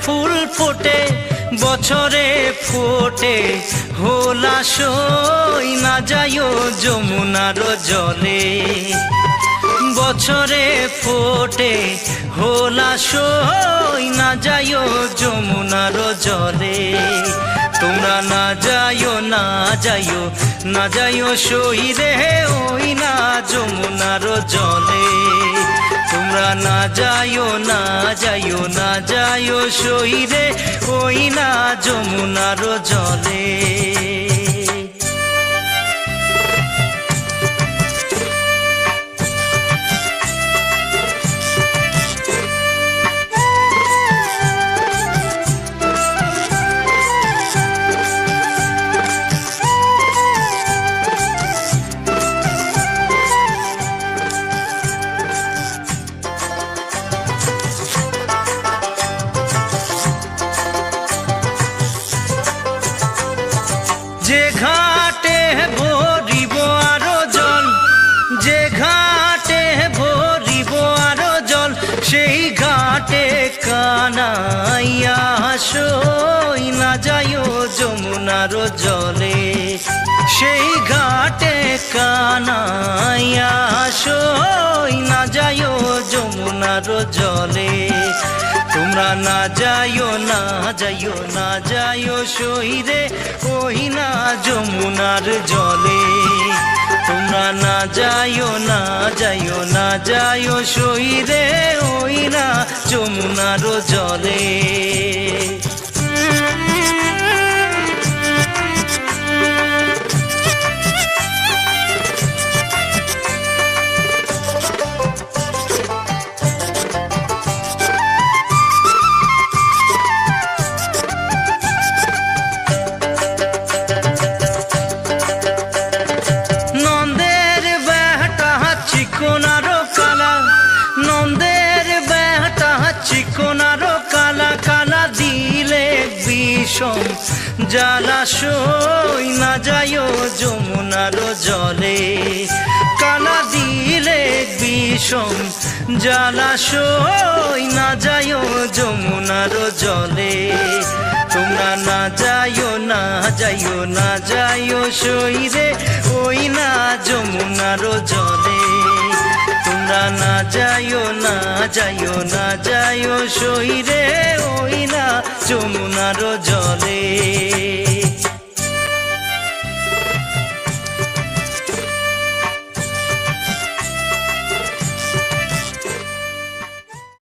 ফুল ফোটে বছরে ফোটে হোলাসই না যাইও যমুনার জলে। বছরে ফোটে হোলাসই না যাইও যমুনার জলে। তোমরা না যাইও না যাইও না যাইও সই রে ওই না যমুনার জলে। তোমরা না যাইও না যাইও না যাইও সই রে ওই না যমুনার জলে। যে ঘাটে ভরিব আরো জল, যে ঘাটে ভরিব আরো জল, সেই ঘাটে কানাইয়া সই না যাইও যমুনার জলে। সেই ঘাটে কানাইয়া সই না যাইও যমুনার জলে। তোমরা না যাইও না যাইও না যাইও সই রে ওই না যমুনার জলে। তোমরা না যাইও না যাইও না যাইও সই রে ওই না যমুনার জলে। চিকনারো কালা, নন্দের বেটা চিকনারো কালা, কালা দিলে বিষম জলাশয় না যাইও যমুনার জলে। কালা দিলে বিষম জলাশয় না যাইও যমুনার জলে। তোমরা না যাইও না যাইও না যাইও সই রে ওই না যমুনার জলে। তোমরা না যাইও না যাইও না যাইও সই রে ওই না যমুনার জলে।